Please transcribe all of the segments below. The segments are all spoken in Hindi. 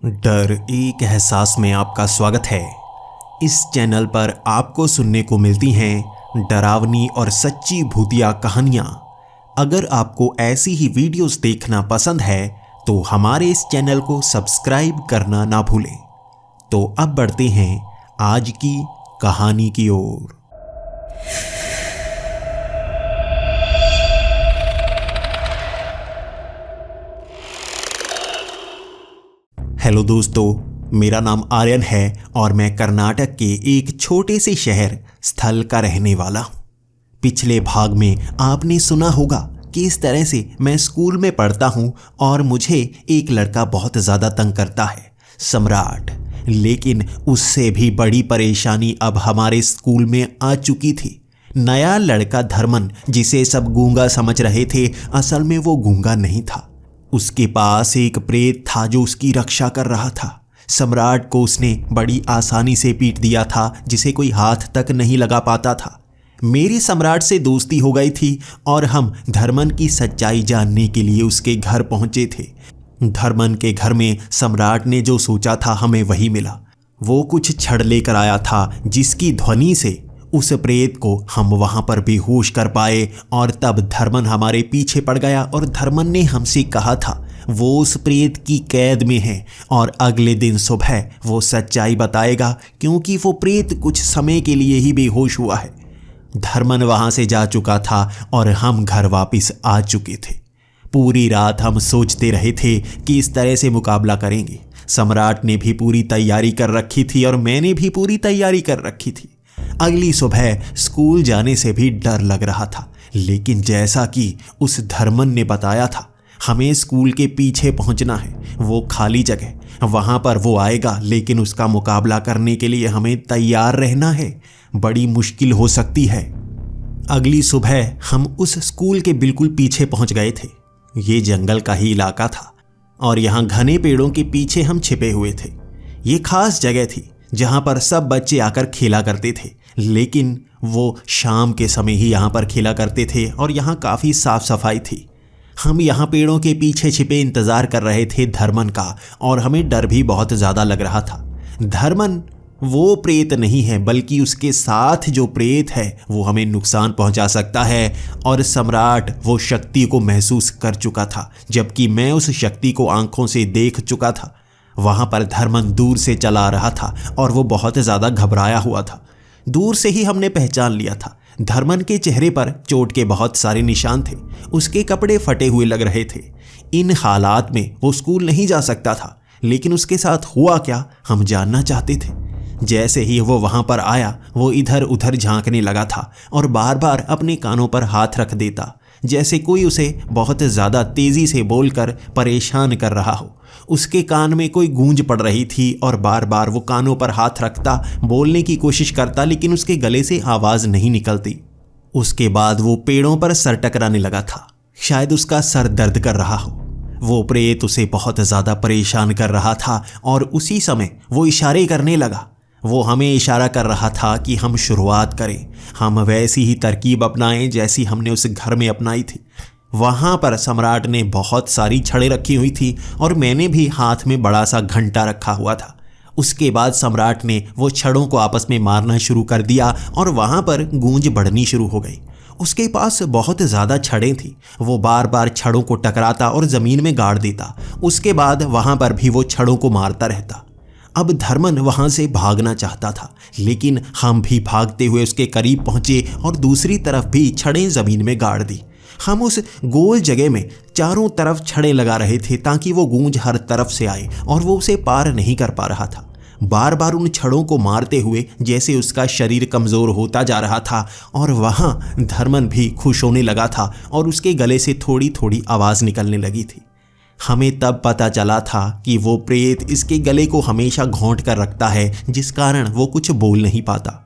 डर एक एहसास में आपका स्वागत है। इस चैनल पर आपको सुनने को मिलती हैं डरावनी और सच्ची भूतिया कहानियाँ। अगर आपको ऐसी ही वीडियोस देखना पसंद है तो हमारे इस चैनल को सब्सक्राइब करना ना भूलें। तो अब बढ़ते हैं आज की कहानी की ओर। हेलो दोस्तों, मेरा नाम आर्यन है और मैं कर्नाटक के एक छोटे से शहर स्थल का रहने वाला हूँ। पिछले भाग में आपने सुना होगा कि इस तरह से मैं स्कूल में पढ़ता हूँ और मुझे एक लड़का बहुत ज़्यादा तंग करता है, सम्राट। लेकिन उससे भी बड़ी परेशानी अब हमारे स्कूल में आ चुकी थी। नया लड़का धर्मन, जिसे सब गूंगा समझ रहे थे, असल में वो गूंगा नहीं था। उसके पास एक प्रेत था जो उसकी रक्षा कर रहा था। सम्राट को उसने बड़ी आसानी से पीट दिया था, जिसे कोई हाथ तक नहीं लगा पाता था। मेरी सम्राट से दोस्ती हो गई थी और हम धर्मन की सच्चाई जानने के लिए उसके घर पहुंचे थे। धर्मन के घर में सम्राट ने जो सोचा था हमें वही मिला। वो कुछ छड़ लेकर आया था जिसकी ध्वनि से उस प्रेत को हम वहां पर बेहोश कर पाए। और तब धर्मन हमारे पीछे पड़ गया और धर्मन ने हमसे कहा था वो उस प्रेत की कैद में है और अगले दिन सुबह वो सच्चाई बताएगा, क्योंकि वो प्रेत कुछ समय के लिए ही बेहोश हुआ है। धर्मन वहां से जा चुका था और हम घर वापस आ चुके थे। पूरी रात हम सोचते रहे थे कि इस तरह से मुकाबला करेंगे। सम्राट ने भी पूरी तैयारी कर रखी थी और मैंने भी पूरी तैयारी कर रखी थी। अगली सुबह स्कूल जाने से भी डर लग रहा था, लेकिन जैसा कि उस धर्मन ने बताया था हमें स्कूल के पीछे पहुंचना है, वो खाली जगह, वहां पर वो आएगा, लेकिन उसका मुकाबला करने के लिए हमें तैयार रहना है। बड़ी मुश्किल हो सकती है। अगली सुबह हम उस स्कूल के बिल्कुल पीछे पहुंच गए थे। ये जंगल का ही इलाका था और यहाँ घने पेड़ों के पीछे हम छिपे हुए थे। ये खास जगह थी जहाँ पर सब बच्चे आकर खेला करते थे, लेकिन वो शाम के समय ही यहाँ पर खेला करते थे और यहाँ काफ़ी साफ सफाई थी। हम यहाँ पेड़ों के पीछे छिपे इंतज़ार कर रहे थे धर्मन का, और हमें डर भी बहुत ज़्यादा लग रहा था। धर्मन वो प्रेत नहीं है, बल्कि उसके साथ जो प्रेत है वो हमें नुकसान पहुँचा सकता है। और सम्राट वो शक्ति को महसूस कर चुका था, जबकि मैं उस शक्ति को आंखों से देख चुका था। वहाँ पर धर्मन दूर से चला आ रहा था और वो बहुत ज़्यादा घबराया हुआ था। दूर से ही हमने पहचान लिया था। धर्मन के चेहरे पर चोट के बहुत सारे निशान थे। उसके कपड़े फटे हुए लग रहे थे। इन हालात में वो स्कूल नहीं जा सकता था, लेकिन उसके साथ हुआ क्या हम जानना चाहते थे। जैसे ही वो वहाँ पर आया, वो इधर उधर झांकने लगा था और बार बार अपने कानों पर हाथ रख देता, जैसे कोई उसे बहुत ज़्यादा तेज़ी से बोलकर परेशान कर रहा हो। उसके कान में कोई गूंज पड़ रही थी और बार बार वो कानों पर हाथ रखता, बोलने की कोशिश करता, लेकिन उसके गले से आवाज़ नहीं निकलती। उसके बाद वो पेड़ों पर सर टकराने लगा था। शायद उसका सर दर्द कर रहा हो। वो प्रेत उसे बहुत ज़्यादा परेशान कर रहा था और उसी समय वो इशारे करने लगा। वो हमें इशारा कर रहा था कि हम शुरुआत करें, हम वैसी ही तरकीब अपनाएं जैसी हमने उस घर में अपनाई थी। वहाँ पर सम्राट ने बहुत सारी छड़ें रखी हुई थी और मैंने भी हाथ में बड़ा सा घंटा रखा हुआ था। उसके बाद सम्राट ने वो छड़ों को आपस में मारना शुरू कर दिया और वहाँ पर गूंज बढ़नी शुरू हो गई। उसके पास बहुत ज़्यादा छड़ें थी। वो बार बार छड़ों को टकराता और ज़मीन में गाड़ देता। उसके बाद वहाँ पर भी वो छड़ों को मारता रहता। अब धर्मन वहाँ से भागना चाहता था, लेकिन हम भी भागते हुए उसके करीब पहुँचे और दूसरी तरफ भी छड़ें ज़मीन में गाड़ दी। हम उस गोल जगह में चारों तरफ छड़ें लगा रहे थे ताकि वो गूंज हर तरफ से आए, और वो उसे पार नहीं कर पा रहा था। बार बार उन छड़ों को मारते हुए जैसे उसका शरीर कमज़ोर होता जा रहा था, और वहाँ धर्मन भी खुश होने लगा था और उसके गले से थोड़ी थोड़ी आवाज़ निकलने लगी थी। हमें तब पता चला था कि वो प्रेत इसके गले को हमेशा घोंट कर रखता है, जिस कारण वो कुछ बोल नहीं पाता।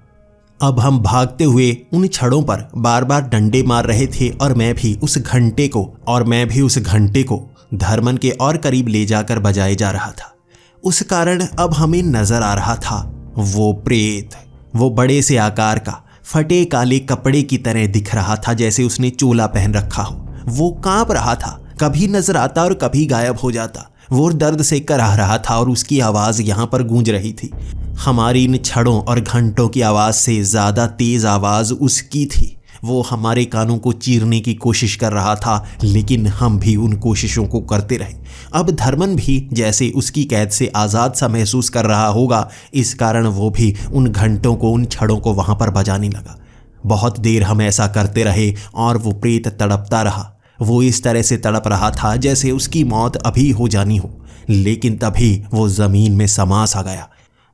अब हम भागते हुए उन छड़ों पर बार बार डंडे मार रहे थे और मैं भी उस घंटे को धर्मन के और करीब ले जाकर बजाए जा रहा था। उस कारण अब हमें नजर आ रहा था वो प्रेत, वो बड़े से आकार का फटे काले कपड़े की तरह दिख रहा था, जैसे उसने चोला पहन रखा हो। वो कांप रहा था, कभी नजर आता और कभी गायब हो जाता। वो दर्द से कराह रहा था और उसकी आवाज़ यहाँ पर गूंज रही थी। हमारी इन छड़ों और घंटों की आवाज़ से ज़्यादा तेज़ आवाज़ उसकी थी। वो हमारे कानों को चीरने की कोशिश कर रहा था, लेकिन हम भी उन कोशिशों को करते रहे। अब धर्मन भी जैसे उसकी कैद से आज़ाद सा महसूस कर रहा होगा, इस कारण वो भी उन घंटों को, उन छड़ों को वहाँ पर बजाने लगा। बहुत देर हम ऐसा करते रहे और वो प्रेत तड़पता रहा। वो इस तरह से तड़प रहा था जैसे उसकी मौत अभी हो जानी हो। लेकिन तभी वो ज़मीन में समा सा गया।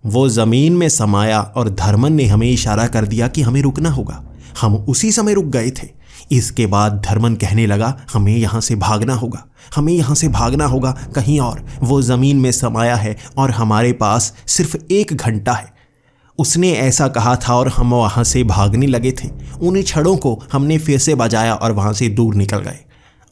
वो ज़मीन में समाया और धर्मन ने हमें इशारा कर दिया कि हमें रुकना होगा। हम उसी समय रुक गए थे। इसके बाद धर्मन कहने लगा, हमें यहाँ से भागना होगा, हमें यहाँ से भागना होगा कहीं और। वो ज़मीन में समाया है और हमारे पास सिर्फ 1 घंटा है। उसने ऐसा कहा था और हम वहाँ से भागने लगे थे। उन छड़ों को हमने फिर से बजाया और वहाँ से दूर निकल गए।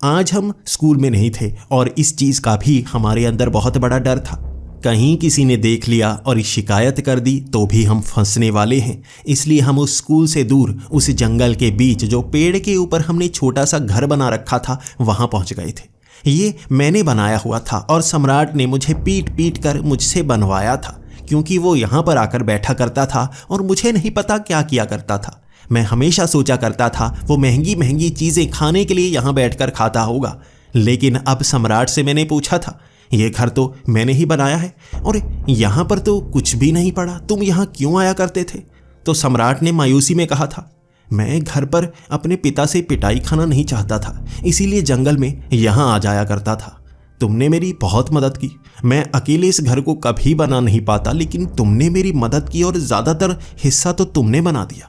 आज हम स्कूल में नहीं थे और इस चीज़ का भी हमारे अंदर बहुत बड़ा डर था। कहीं किसी ने देख लिया और शिकायत कर दी तो भी हम फंसने वाले हैं। इसलिए हम उस स्कूल से दूर, उस जंगल के बीच जो पेड़ के ऊपर हमने छोटा सा घर बना रखा था, वहाँ पहुँच गए थे। ये मैंने बनाया हुआ था और सम्राट ने मुझे पीट पीट कर मुझसे बनवाया था, क्योंकि वो यहाँ पर आकर बैठा करता था और मुझे नहीं पता क्या किया करता था। मैं हमेशा सोचा करता था वो महंगी महंगी चीज़ें खाने के लिए यहाँ बैठकर खाता होगा। लेकिन अब सम्राट से मैंने पूछा था, ये घर तो मैंने ही बनाया है और यहाँ पर तो कुछ भी नहीं पड़ा, तुम यहाँ क्यों आया करते थे? तो सम्राट ने मायूसी में कहा था, मैं घर पर अपने पिता से पिटाई खाना नहीं चाहता था, इसीलिए जंगल में यहाँ आ जाया करता था। तुमने मेरी बहुत मदद की। मैं अकेले इस घर को कभी बना नहीं पाता, लेकिन तुमने मेरी मदद की और ज़्यादातर हिस्सा तो तुमने बना दिया।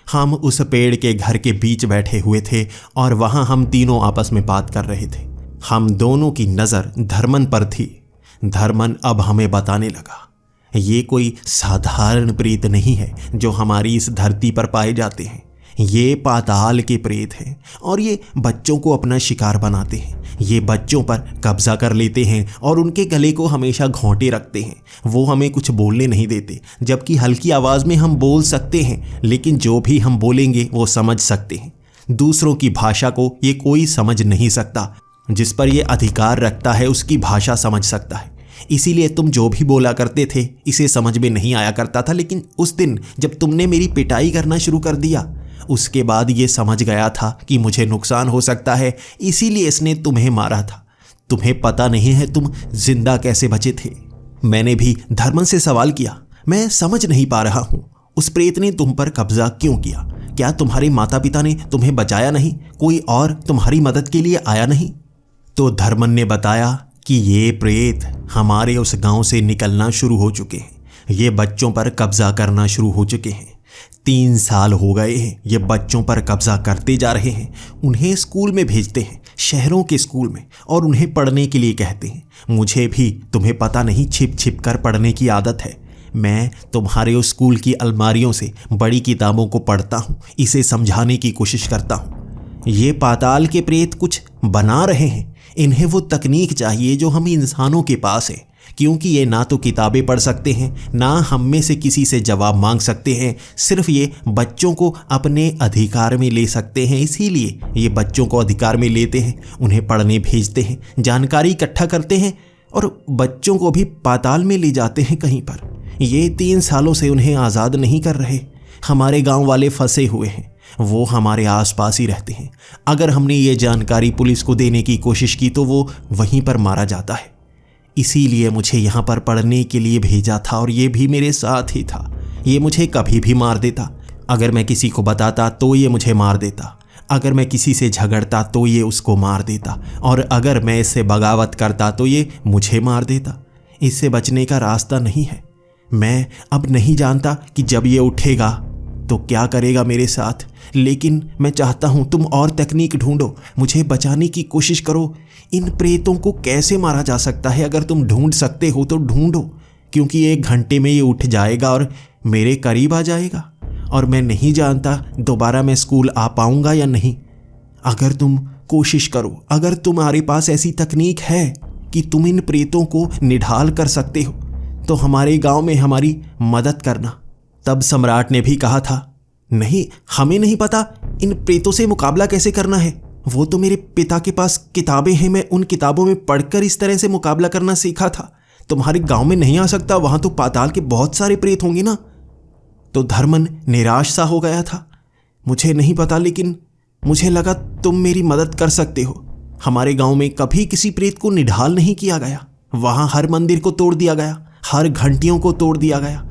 हम उस पेड़ के घर के बीच बैठे हुए थे और वहाँ हम तीनों आपस में बात कर रहे थे। हम दोनों की नज़र धर्मन पर थी। धर्मन अब हमें बताने लगा, ये कोई साधारण प्रेत नहीं है जो हमारी इस धरती पर पाए जाते हैं। ये पाताल के प्रेत हैं और ये बच्चों को अपना शिकार बनाते हैं। ये बच्चों पर कब्जा कर लेते हैं और उनके गले को हमेशा घोंटे रखते हैं। वो हमें कुछ बोलने नहीं देते, जबकि हल्की आवाज़ में हम बोल सकते हैं, लेकिन जो भी हम बोलेंगे वो समझ सकते हैं। दूसरों की भाषा को ये कोई समझ नहीं सकता। जिस पर ये अधिकार रखता है उसकी भाषा समझ सकता है। इसीलिए तुम जो भी बोला करते थे इसे समझ में नहीं आया करता था, लेकिन उस दिन जब तुमने मेरी पिटाई करना शुरू कर दिया, उसके बाद ये समझ गया था कि मुझे नुकसान हो सकता है, इसीलिए इसने तुम्हें मारा था। तुम्हें पता नहीं है तुम जिंदा कैसे बचे थे। मैंने भी धर्मन से सवाल किया, मैं समझ नहीं पा रहा हूँ, उस प्रेत ने तुम पर कब्जा क्यों किया? क्या तुम्हारे माता पिता ने तुम्हें बचाया नहीं? कोई और तुम्हारी मदद के लिए आया नहीं? तो धर्मन ने बताया कि ये प्रेत हमारे उस गांव से निकलना शुरू हो चुके हैं। ये बच्चों पर कब्जा करना शुरू हो चुके हैं। 3 साल हो गए हैं ये बच्चों पर कब्जा करते जा रहे हैं। उन्हें स्कूल में भेजते हैं, शहरों के स्कूल में, और उन्हें पढ़ने के लिए कहते हैं। मुझे भी, तुम्हें पता नहीं, छिप छिप कर पढ़ने की आदत है। मैं तुम्हारे उस स्कूल की अलमारियों से बड़ी किताबों को पढ़ता हूँ, इसे समझाने की कोशिश करता हूँ। ये पाताल के प्रेत कुछ बना रहे हैं। इन्हें वो तकनीक चाहिए जो हम इंसानों के पास है, क्योंकि ये ना तो किताबें पढ़ सकते हैं, ना हम में से किसी से जवाब मांग सकते हैं। सिर्फ ये बच्चों को अपने अधिकार में ले सकते हैं। इसीलिए ये बच्चों को अधिकार में लेते हैं, उन्हें पढ़ने भेजते हैं, जानकारी इकट्ठा करते हैं और बच्चों को भी पाताल में ले जाते हैं कहीं पर। ये 3 सालों से उन्हें आज़ाद नहीं कर रहे। हमारे गांव वाले फंसे हुए हैं, वो हमारे आसपास ही रहते हैं। अगर हमने ये जानकारी पुलिस को देने की कोशिश की तो वो वहीं पर मारा जाता है। इसीलिए मुझे यहाँ पर पढ़ने के लिए भेजा था और ये भी मेरे साथ ही था। ये मुझे कभी भी मार देता। अगर मैं किसी को बताता तो ये मुझे मार देता। अगर मैं किसी से झगड़ता तो ये उसको मार देता, और अगर मैं इससे बगावत करता तो ये मुझे मार देता। इससे बचने का रास्ता नहीं है। मैं अब नहीं जानता कि जब ये उठेगा तो क्या करेगा मेरे साथ, लेकिन मैं चाहता हूँ तुम और तकनीक ढूंढो, मुझे बचाने की कोशिश करो। इन प्रेतों को कैसे मारा जा सकता है, अगर तुम ढूंढ सकते हो तो ढूंढो, क्योंकि 1 घंटे में ये उठ जाएगा और मेरे करीब आ जाएगा, और मैं नहीं जानता दोबारा मैं स्कूल आ पाऊँगा या नहीं। अगर तुम कोशिश करो, अगर तुम्हारे पास ऐसी तकनीक है कि तुम इन प्रेतों को निढाल कर सकते हो, तो हमारे गांव में हमारी मदद करना। तब सम्राट ने भी कहा था, नहीं, हमें नहीं पता इन प्रेतों से मुकाबला कैसे करना है। वो तो मेरे पिता के पास किताबें हैं, मैं उन किताबों में पढ़कर इस तरह से मुकाबला करना सीखा था। तुम्हारे गांव में नहीं आ सकता, वहां तो पाताल के बहुत सारे प्रेत होंगे ना। तो धर्मन निराश सा हो गया था। मुझे नहीं पता, लेकिन मुझे लगा तुम मेरी मदद कर सकते हो। हमारे गांव में कभी किसी प्रेत को निढाल नहीं किया गया। वहां हर मंदिर को तोड़ दिया गया, हर घंटियों को तोड़ दिया गया।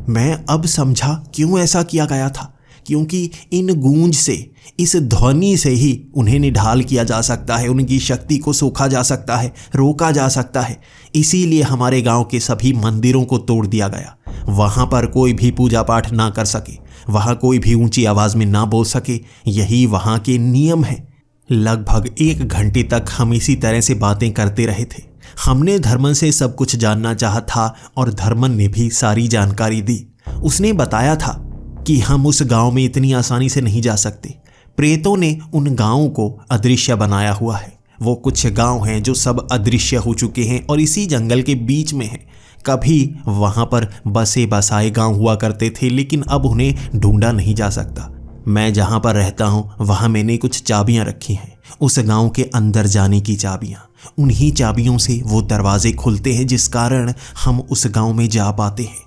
मैं अब समझा क्यों ऐसा किया गया था, क्योंकि इन गूंज से, इस ध्वनि से ही उन्हें निढाल किया जा सकता है, उनकी शक्ति को सोखा जा सकता है, रोका जा सकता है। इसीलिए हमारे गांव के सभी मंदिरों को तोड़ दिया गया। वहां पर कोई भी पूजा पाठ ना कर सके, वहां कोई भी ऊंची आवाज में ना बोल सके, यही वहां के नियम है। लगभग 1 घंटे तक हम इसी तरह से बातें करते रहे थे। हमने धर्मन से सब कुछ जानना चाहा था और धर्मन ने भी सारी जानकारी दी। उसने बताया था कि हम उस गांव में इतनी आसानी से नहीं जा सकते। प्रेतों ने उन गांवों को अदृश्य बनाया हुआ है। वो कुछ गांव हैं जो सब अदृश्य हो चुके हैं और इसी जंगल के बीच में हैं। कभी वहां पर बसे बसाए गांव हुआ करते थे, लेकिन अब उन्हें ढूंढा नहीं जा सकता। मैं जहां पर रहता हूं वहां मैंने कुछ चाबियां रखी हैं, उस गांव के अंदर जाने की चाबियां। उन्हीं चाबियों से वो दरवाजे खुलते हैं, जिस कारण हम उस गांव में जा पाते हैं।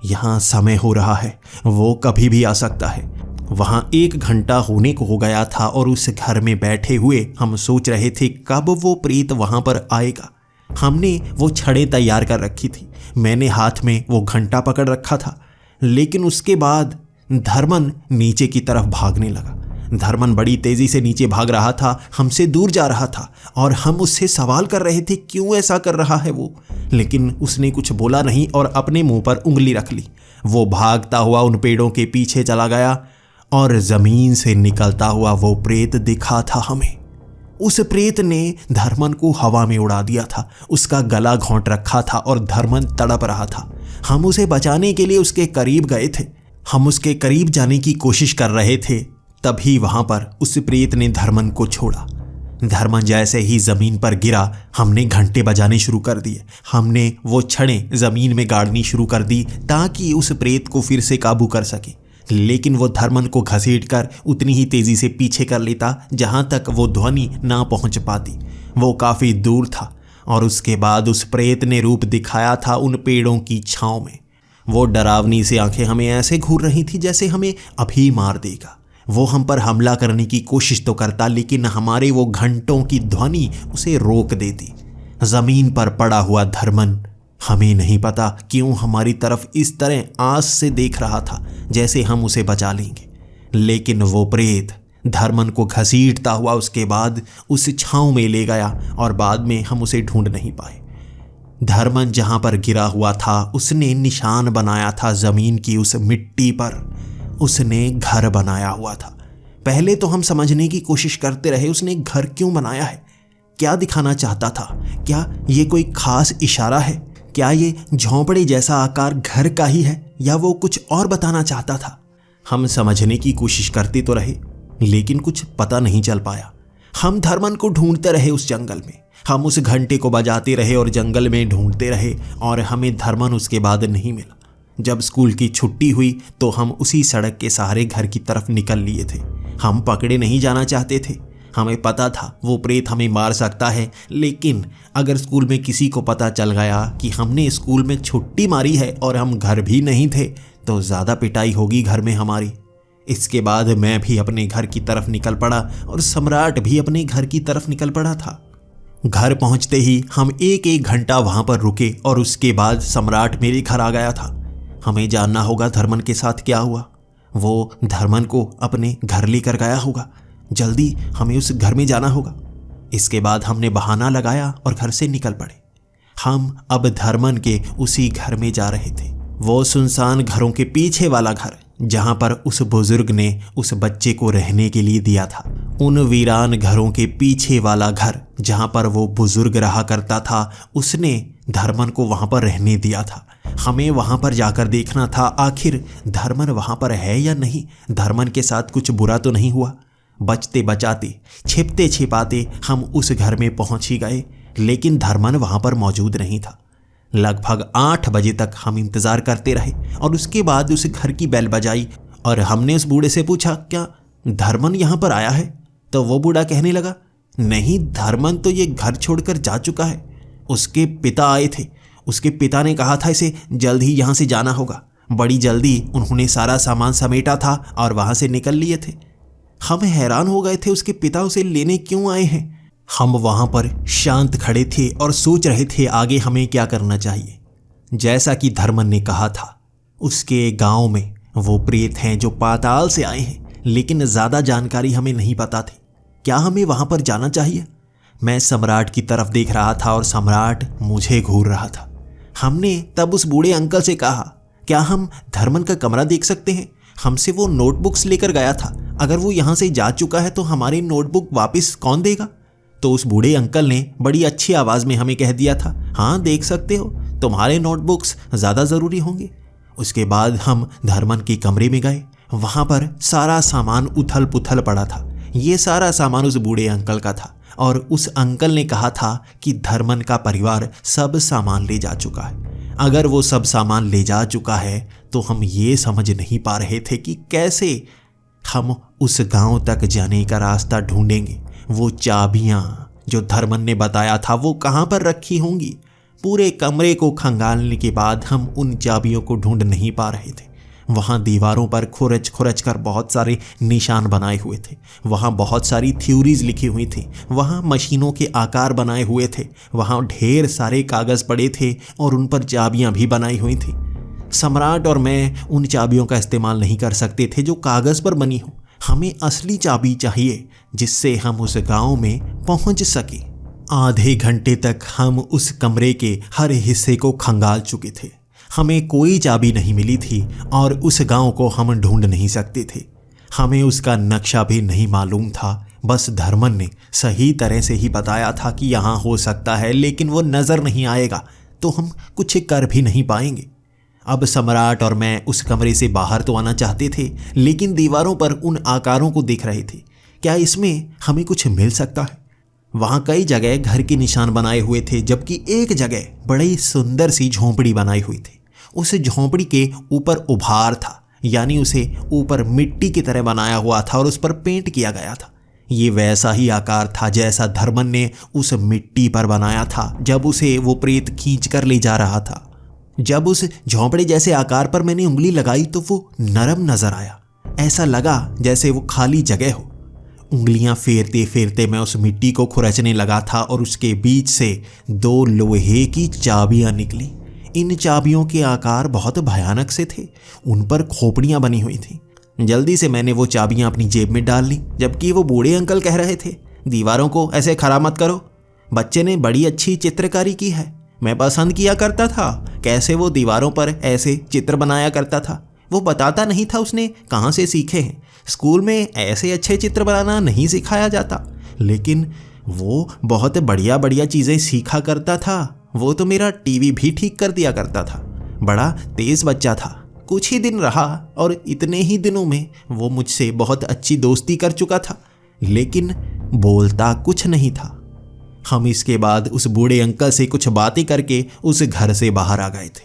यहाँ समय हो रहा है, वो कभी भी आ सकता है। वहां 1 घंटा होने को हो गया था और उस घर में बैठे हुए हम सोच रहे थे कब वो प्रेत वहां पर आएगा। हमने वो छड़ें तैयार कर रखी थी, मैंने हाथ में वो घंटा पकड़ रखा था। लेकिन उसके बाद धर्मन नीचे की तरफ भागने लगा। धर्मन बड़ी तेजी से नीचे भाग रहा था, हमसे दूर जा रहा था और हम उससे सवाल कर रहे थे क्यों ऐसा कर रहा है वो। लेकिन उसने कुछ बोला नहीं और अपने मुंह पर उंगली रख ली। वो भागता हुआ उन पेड़ों के पीछे चला गया और जमीन से निकलता हुआ वो प्रेत दिखा था हमें। उस प्रेत ने धर्मन को हवा में उड़ा दिया था। उसका गला घोंट रखा था और धर्मन तड़प रहा था। हम उसे बचाने के लिए उसके करीब गए थे। हम उसके करीब जाने की कोशिश कर रहे थे, तभी वहां पर उस प्रेत ने धर्मन को छोड़ा। धर्मन जैसे ही जमीन पर गिरा, हमने घंटे बजाने शुरू कर दिए। हमने वो छड़ें जमीन में गाड़नी शुरू कर दी ताकि उस प्रेत को फिर से काबू कर सके। लेकिन वो धर्मन को घसीटकर उतनी ही तेजी से पीछे कर लेता जहां तक वो ध्वनि ना पहुंच पाती। वो काफी दूर था और उसके बाद उस प्रेत ने रूप दिखाया था उन पेड़ों की छांव में। वो डरावनी सी आंखें हमें ऐसे घूर रही थी जैसे हमें अभी मार देगा। वो हम पर हमला करने की कोशिश तो करता, लेकिन हमारे वो घंटों की ध्वनि उसे रोक देती। जमीन पर पड़ा हुआ धर्मन, हमें नहीं पता क्यों हमारी तरफ इस तरह आस से देख रहा था जैसे हम उसे बचा लेंगे। लेकिन वो प्रेत धर्मन को घसीटता हुआ उसके बाद उस छांव में ले गया और बाद में हम उसे ढूंढ नहीं पाए। धर्मन जहां पर गिरा हुआ था उसने निशान बनाया था जमीन की उस मिट्टी पर। उसने घर बनाया हुआ था। पहले तो हम समझने की कोशिश करते रहे उसने घर क्यों बनाया है, क्या दिखाना चाहता था। क्या ये कोई खास इशारा है? क्या ये झोंपड़े जैसा आकार घर का ही है या वो कुछ और बताना चाहता था? हम समझने की कोशिश करते तो रहे, लेकिन कुछ पता नहीं चल पाया। हम धर्मन को ढूंढते रहे उस जंगल में। हम उस घंटे को बजाते रहे और जंगल में ढूंढते रहे और हमें धर्मन उसके बाद नहीं मिला। जब स्कूल की छुट्टी हुई तो हम उसी सड़क के सहारे घर की तरफ निकल लिए थे। हम पकड़े नहीं जाना चाहते थे। हमें पता था वो प्रेत हमें मार सकता है, लेकिन अगर स्कूल में किसी को पता चल गया कि हमने स्कूल में छुट्टी मारी है और हम घर भी नहीं थे तो ज़्यादा पिटाई होगी घर में हमारी। इसके बाद मैं भी अपने घर की तरफ निकल पड़ा और सम्राट भी अपने घर की तरफ निकल पड़ा था। घर पहुंचते ही हम 1-1 घंटा वहां पर रुके और उसके बाद सम्राट मेरे घर आ गया था। हमें जानना होगा धर्मन के साथ क्या हुआ। वो धर्मन को अपने घर लेकर गया होगा। जल्दी हमें उस घर में जाना होगा। इसके बाद हमने बहाना लगाया और घर से निकल पड़े। हम अब धर्मन के उसी घर में जा रहे थे, वो सुनसान घरों के पीछे वाला घर जहां पर उस बुजुर्ग ने उस बच्चे को रहने के लिए दिया था। उन वीरान घरों के पीछे वाला घर जहां पर वो बुजुर्ग रहा करता था, उसने धर्मन को वहां पर रहने दिया था। हमें वहां पर जाकर देखना था आखिर धर्मन वहां पर है या नहीं, धर्मन के साथ कुछ बुरा तो नहीं हुआ। बचते बचाते, छिपते छिपाते हम उस घर में पहुंच ही गए, लेकिन धर्मन वहां पर मौजूद नहीं था। लगभग 8 बजे तक हम इंतजार करते रहे और उसके बाद उस घर की बेल बजाई और हमने उस बूढ़े से पूछा, क्या धर्मन यहाँ पर आया है? तो वो बूढ़ा कहने लगा, नहीं, धर्मन तो ये घर छोड़कर जा चुका है। उसके पिता आए थे, उसके पिता ने कहा था इसे जल्द ही यहाँ से जाना होगा। बड़ी जल्दी उन्होंने सारा सामान समेटा था और वहाँ से निकल लिए थे। हम हैरान हो गए थे, उसके पिता उसे लेने क्यों आए हैं। हम वहाँ पर शांत खड़े थे और सोच रहे थे आगे हमें क्या करना चाहिए। जैसा कि धर्मन ने कहा था, उसके गांव में वो प्रेत हैं जो पाताल से आए हैं, लेकिन ज़्यादा जानकारी हमें नहीं पता थी। क्या हमें वहाँ पर जाना चाहिए? मैं सम्राट की तरफ देख रहा था और सम्राट मुझे घूर रहा था। हमने तब उस बूढ़े अंकल से कहा, क्या हम धर्मन का कमरा देख सकते हैं? हमसे वो नोटबुक्स लेकर गया था। अगर वो यहाँ से जा चुका है तो हमारी नोटबुक वापस कौन देगा? तो उस बूढ़े अंकल ने बड़ी अच्छी आवाज़ में हमें कह दिया था, हाँ देख सकते हो, तुम्हारे नोटबुक्स ज़्यादा ज़रूरी होंगे। उसके बाद हम धर्मन के कमरे में गए। वहाँ पर सारा सामान उथल पुथल पड़ा था। ये सारा सामान उस बूढ़े अंकल का था और उस अंकल ने कहा था कि धर्मन का परिवार सब सामान ले जा चुका है। अगर वो सब सामान ले जा चुका है तो हम ये समझ नहीं पा रहे थे कि कैसे हम उस गांव तक जाने का रास्ता ढूंढेंगे। वो चाबियां जो धर्मन ने बताया था वो कहाँ पर रखी होंगी। पूरे कमरे को खंगालने के बाद हम उन चाबियों को ढूंढ नहीं पा रहे थे। वहाँ दीवारों पर खुरच खुरच कर बहुत सारे निशान बनाए हुए थे। वहाँ बहुत सारी थ्योरीज लिखी हुई थी। वहाँ मशीनों के आकार बनाए हुए थे। वहाँ ढेर सारे कागज़ पड़े थे और उन पर चाबियाँ भी बनाई हुई थी। सम्राट और मैं उन चाबियों का इस्तेमाल नहीं कर सकते थे जो कागज़ पर बनी हो। हमें असली चाबी चाहिए जिससे हम उस गांव में पहुंच सके। आधे घंटे तक हम उस कमरे के हर हिस्से को खंगाल चुके थे। हमें कोई चाबी नहीं मिली थी और उस गांव को हम ढूंढ नहीं सकते थे। हमें उसका नक्शा भी नहीं मालूम था। बस धर्मन ने सही तरह से ही बताया था कि यहाँ हो सकता है, लेकिन वो नज़र नहीं आएगा तो हम कुछ कर भी नहीं पाएंगे। अब सम्राट और मैं उस कमरे से बाहर तो आना चाहते थे, लेकिन दीवारों पर उन आकारों को देख रहे थे। क्या इसमें हमें कुछ मिल सकता है? वहाँ कई जगह घर के निशान बनाए हुए थे, जबकि एक जगह बड़ी सुंदर सी झोंपड़ी बनाई हुई थी। उस झोंपड़ी के ऊपर उभार था, यानी उसे ऊपर मिट्टी की तरह बनाया हुआ था और उस पर पेंट किया गया था। ये वैसा ही आकार था जैसा धर्मन ने उस मिट्टी पर बनाया था जब उसे वो प्रेत खींच कर ले जा रहा था। जब उस झोंपड़े जैसे आकार पर मैंने उंगली लगाई तो वो नरम नजर आया। ऐसा लगा जैसे वो खाली जगह हो। उंगलियां फेरते फेरते मैं उस मिट्टी को खुरचने लगा था और उसके बीच से 2 लोहे की चाबियां निकली। इन चाबियों के आकार बहुत भयानक से थे। उन पर खोपड़ियां बनी हुई थी। जल्दी से मैंने वो चाबियां अपनी जेब में डाल ली, जबकि वो बूढ़े अंकल कह रहे थे, दीवारों को ऐसे खराब मत करो, बच्चे ने बड़ी अच्छी चित्रकारी की है। मैं पसंद किया करता था कैसे वो दीवारों पर ऐसे चित्र बनाया करता था। वो बताता नहीं था उसने कहाँ से सीखे हैं। स्कूल में ऐसे अच्छे चित्र बनाना नहीं सिखाया जाता, लेकिन वो बहुत बढ़िया बढ़िया चीज़ें सीखा करता था। वो तो मेरा टीवी भी ठीक कर दिया करता था। बड़ा तेज़ बच्चा था। कुछ ही दिन रहा और इतने ही दिनों में वो मुझसे बहुत अच्छी दोस्ती कर चुका था, लेकिन बोलता कुछ नहीं था। हम इसके बाद उस बूढ़े अंकल से कुछ बातें करके उस घर से बाहर आ गए थे।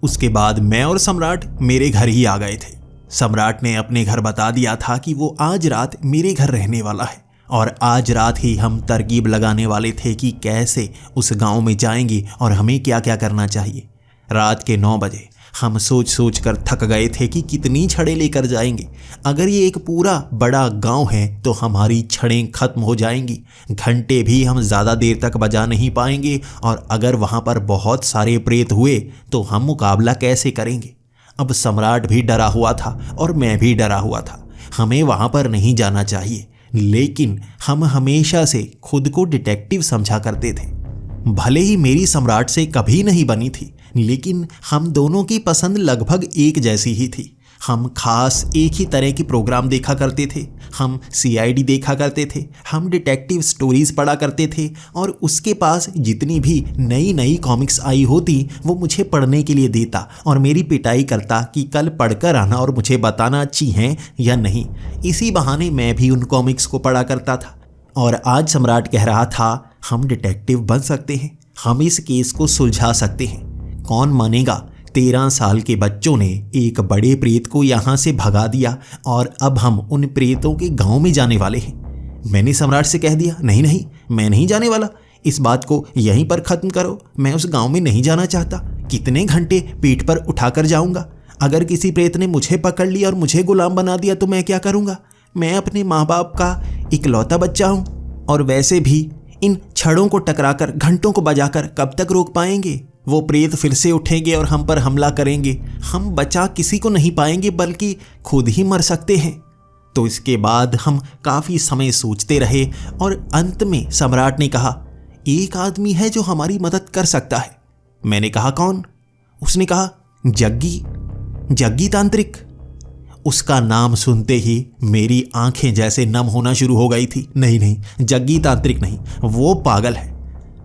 उसके बाद मैं और सम्राट मेरे घर ही आ गए थे। सम्राट ने अपने घर बता दिया था कि वो आज रात मेरे घर रहने वाला है और आज रात ही हम तरकीब लगाने वाले थे कि कैसे उस गांव में जाएंगे और हमें क्या क्या करना चाहिए। रात के 9 बजे हम सोच सोच कर थक गए थे कि कितनी छड़ें लेकर जाएंगे। अगर ये एक पूरा बड़ा गांव है तो हमारी छड़ें खत्म हो जाएंगी। घंटे भी हम ज़्यादा देर तक बजा नहीं पाएंगे और अगर वहाँ पर बहुत सारे प्रेत हुए तो हम मुकाबला कैसे करेंगे। अब सम्राट भी डरा हुआ था और मैं भी डरा हुआ था। हमें वहाँ पर नहीं जाना चाहिए, लेकिन हम हमेशा से खुद को डिटेक्टिव समझा करते थे। भले ही मेरी सम्राट से कभी नहीं बनी थी, लेकिन हम दोनों की पसंद लगभग एक जैसी ही थी। हम खास एक ही तरह की प्रोग्राम देखा करते थे। हम CID देखा करते थे। हम डिटेक्टिव स्टोरीज पढ़ा करते थे और उसके पास जितनी भी नई नई कॉमिक्स आई होती वो मुझे पढ़ने के लिए देता और मेरी पिटाई करता कि कल पढ़कर आना और मुझे बताना अच्छी हैं या नहीं। इसी बहाने मैं भी उन कॉमिक्स को पढ़ा करता था। और आज सम्राट कह रहा था हम डिटेक्टिव बन सकते हैं, हम इस केस को सुलझा सकते हैं। कौन मानेगा 13 साल के बच्चों ने एक बड़े प्रेत को यहाँ से भगा दिया और अब हम उन प्रेतों के गांव में जाने वाले हैं। मैंने सम्राट से कह दिया, नहीं नहीं, मैं नहीं जाने वाला, इस बात को यहीं पर खत्म करो, मैं उस गांव में नहीं जाना चाहता। कितने घंटे पीठ पर उठाकर जाऊंगा? अगर किसी प्रेत ने मुझे पकड़ लिया और मुझे गुलाम बना दिया तो मैं क्या करूंगा? मैं अपने माँ बाप का इकलौता बच्चा हूं, और वैसे भी इन छड़ों को टकराकर, घंटों को बजाकर कब तक रोक पाएंगे? वो प्रेत फिर से उठेंगे और हम पर हमला करेंगे। हम बचा किसी को नहीं पाएंगे, बल्कि खुद ही मर सकते हैं। तो इसके बाद हम काफ़ी समय सोचते रहे और अंत में सम्राट ने कहा, एक आदमी है जो हमारी मदद कर सकता है। मैंने कहा, कौन? उसने कहा, जग्गी तांत्रिक। उसका नाम सुनते ही मेरी आंखें जैसे नम होना शुरू हो गई थी। नहीं नहीं, जग्गी तांत्रिक नहीं, वो पागल है।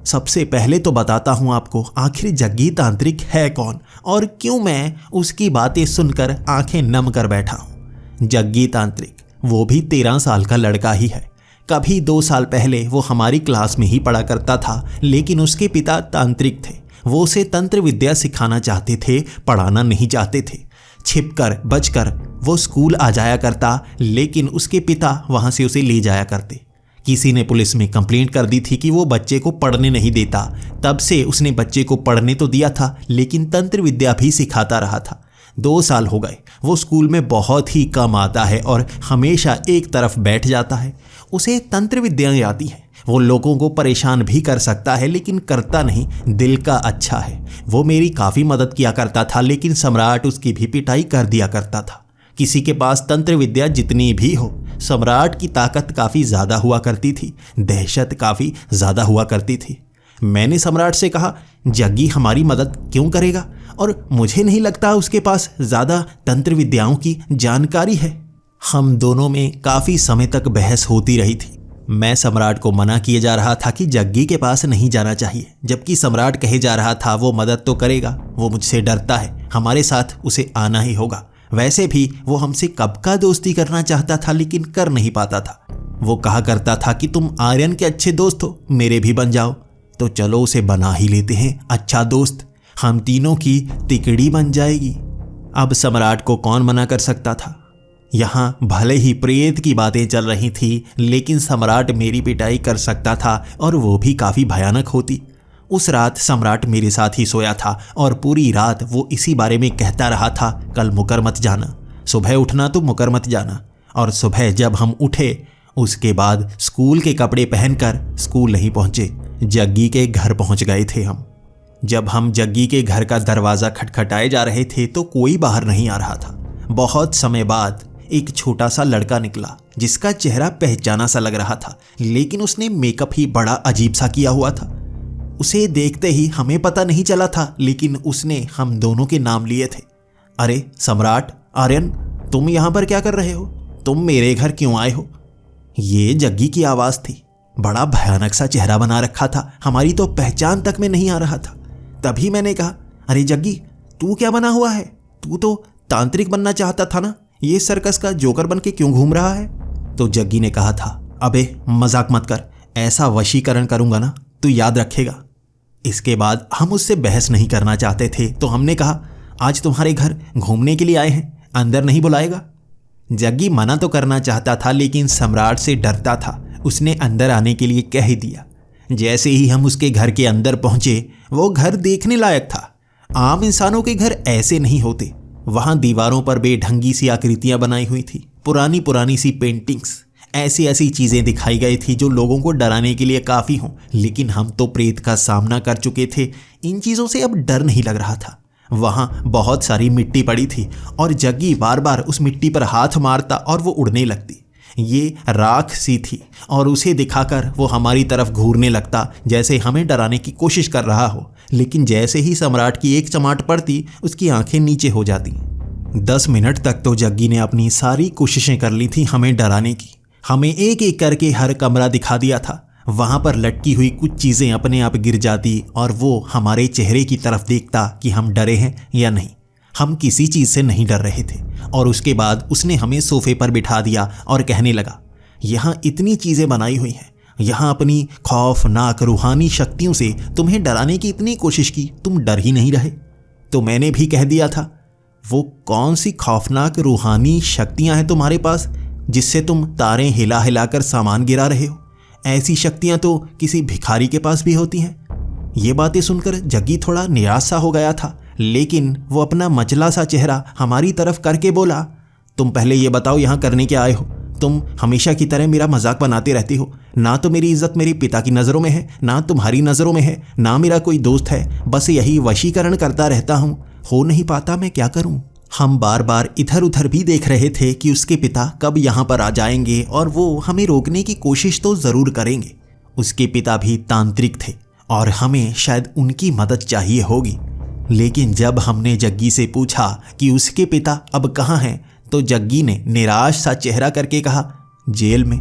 सबसे पहले तो बताता हूं आपको, आखिर जग्गी तांत्रिक है कौन और क्यों मैं उसकी बातें सुनकर आंखें नम कर बैठा हूं। जग्गी तांत्रिक वो भी 13 साल का लड़का ही है। कभी 2 साल पहले वो हमारी क्लास में ही पढ़ा करता था, लेकिन उसके पिता तांत्रिक थे। वो उसे तंत्र विद्या सिखाना चाहते थे, पढ़ाना नहीं चाहते थे। छिपकर बचकर वो स्कूल आ जाया करता, लेकिन उसके पिता वहां से उसे ले जाया करते। किसी ने पुलिस में कंप्लेंट कर दी थी कि वो बच्चे को पढ़ने नहीं देता। तब से उसने बच्चे को पढ़ने तो दिया था, लेकिन तंत्र विद्या भी सिखाता रहा था। 2 साल हो गए। वो स्कूल में बहुत ही कम आता है और हमेशा एक तरफ बैठ जाता है। उसे तंत्र विद्याएं आती हैं। वो लोगों को परेशान भी कर सकता है, लेकिन करता नहीं, दिल का अच्छा है। वो मेरी काफ़ी मदद किया करता था, लेकिन सम्राट उसकी भी पिटाई कर दिया करता था। किसी के पास तंत्र विद्या जितनी भी हो, सम्राट की ताकत काफ़ी ज़्यादा हुआ करती थी, दहशत काफ़ी ज़्यादा हुआ करती थी। मैंने सम्राट से कहा, जग्गी हमारी मदद क्यों करेगा? और मुझे नहीं लगता उसके पास ज़्यादा तंत्र विद्याओं की जानकारी है। हम दोनों में काफ़ी समय तक बहस होती रही थी। मैं सम्राट को मना किए जा रहा था कि जग्गी के पास नहीं जाना चाहिए, जबकि सम्राट कहे जा रहा था वो मदद तो करेगा, वो मुझसे डरता है, हमारे साथ उसे आना ही होगा। वैसे भी वो हमसे कब का दोस्ती करना चाहता था, लेकिन कर नहीं पाता था। वो कहा करता था कि तुम आर्यन के अच्छे दोस्त हो, मेरे भी बन जाओ। तो चलो उसे बना ही लेते हैं अच्छा दोस्त, हम तीनों की तिकड़ी बन जाएगी। अब सम्राट को कौन मना कर सकता था? यहाँ भले ही प्रेत की बातें चल रही थी, लेकिन सम्राट मेरी पिटाई कर सकता था, और वो भी काफ़ी भयानक होती। उस रात सम्राट मेरे साथ ही सोया था और पूरी रात वो इसी बारे में कहता रहा था, कल मुकर मत जाना, सुबह उठना तो मुकर मत जाना। और सुबह जब हम उठे, उसके बाद स्कूल के कपड़े पहनकर स्कूल नहीं पहुँचे, जग्गी के घर पहुँच गए थे हम। जब हम जग्गी के घर का दरवाज़ा खटखटाए जा रहे थे तो कोई बाहर नहीं आ रहा था। बहुत समय बाद एक छोटा सा लड़का निकला, जिसका चेहरा पहचाना सा लग रहा था, लेकिन उसने मेकअप ही बड़ा अजीब सा किया हुआ था। उसे देखते ही हमें पता नहीं चला था, लेकिन उसने हम दोनों के नाम लिए थे। अरे सम्राट, आर्यन, तुम यहाँ पर क्या कर रहे हो? तुम मेरे घर क्यों आए हो? ये जग्गी की आवाज़ थी। बड़ा भयानक सा चेहरा बना रखा था, हमारी तो पहचान तक में नहीं आ रहा था। तभी मैंने कहा, अरे जग्गी, तू क्या बना हुआ है? तू तो तांत्रिक बनना चाहता था ना, ये सर्कस का जोकर बन के क्यों घूम रहा है? तो जग्गी ने कहा था, अबे मजाक मत कर, ऐसा वशीकरण करूंगा ना तू याद रखेगा। इसके बाद हम उससे बहस नहीं करना चाहते थे, तो हमने कहा, आज तुम्हारे घर घूमने के लिए आए हैं, अंदर नहीं बुलाएगा? जग्गी मना तो करना चाहता था, लेकिन सम्राट से डरता था। उसने अंदर आने के लिए कह ही दिया। जैसे ही हम उसके घर के अंदर पहुंचे, वो घर देखने लायक था। आम इंसानों के घर ऐसे नहीं होते। वहां दीवारों पर बेढंगी सी आकृतियां बनाई हुई थी, पुरानी पुरानी सी पेंटिंग्स, ऐसी ऐसी चीज़ें दिखाई गई थी जो लोगों को डराने के लिए काफ़ी हों। लेकिन हम तो प्रेत का सामना कर चुके थे, इन चीज़ों से अब डर नहीं लग रहा था। वहाँ बहुत सारी मिट्टी पड़ी थी और जग्गी बार बार उस मिट्टी पर हाथ मारता और वो उड़ने लगती। ये राख सी थी और उसे दिखाकर वो हमारी तरफ घूरने लगता, जैसे हमें डराने की कोशिश कर रहा हो। लेकिन जैसे ही सम्राट की एक चमाट पड़ती, उसकी आंखें नीचे हो जाती। 10 मिनट तक तो जग्गी ने अपनी सारी कोशिशें कर ली थी हमें डराने की। हमें एक एक करके हर कमरा दिखा दिया था। वहाँ पर लटकी हुई कुछ चीज़ें अपने आप गिर जाती और वो हमारे चेहरे की तरफ देखता कि हम डरे हैं या नहीं। हम किसी चीज़ से नहीं डर रहे थे। और उसके बाद उसने हमें सोफे पर बिठा दिया और कहने लगा, यहाँ इतनी चीज़ें बनाई हुई हैं, यहाँ अपनी खौफनाक रूहानी शक्तियों से तुम्हें डराने की इतनी कोशिश की, तुम डर ही नहीं रहे। तो मैंने भी कह दिया था, वो कौन सी खौफनाक रूहानी शक्तियाँ हैं तुम्हारे पास? जिससे तुम तारें हिला हिलाकर सामान गिरा रहे हो। ऐसी शक्तियां तो किसी भिखारी के पास भी होती हैं। ये बातें सुनकर जग्गी थोड़ा निराश सा हो गया था, लेकिन वो अपना मचला सा चेहरा हमारी तरफ करके बोला, तुम पहले ये बताओ यहाँ करने क्या आए हो? तुम हमेशा की तरह मेरा मजाक बनाते रहती हो। ना तो मेरी इज्जत मेरे पिता की नज़रों में है, ना तुम्हारी नज़रों में है, ना मेरा कोई दोस्त है। बस यही वशीकरण करता रहता हूँ, हो नहीं पाता, मैं क्या करूँ? हम बार बार इधर उधर भी देख रहे थे कि उसके पिता कब यहाँ पर आ जाएंगे और वो हमें रोकने की कोशिश तो ज़रूर करेंगे। उसके पिता भी तांत्रिक थे और हमें शायद उनकी मदद चाहिए होगी। लेकिन जब हमने जग्गी से पूछा कि उसके पिता अब कहाँ हैं, तो जग्गी ने निराश सा चेहरा करके कहा, जेल में।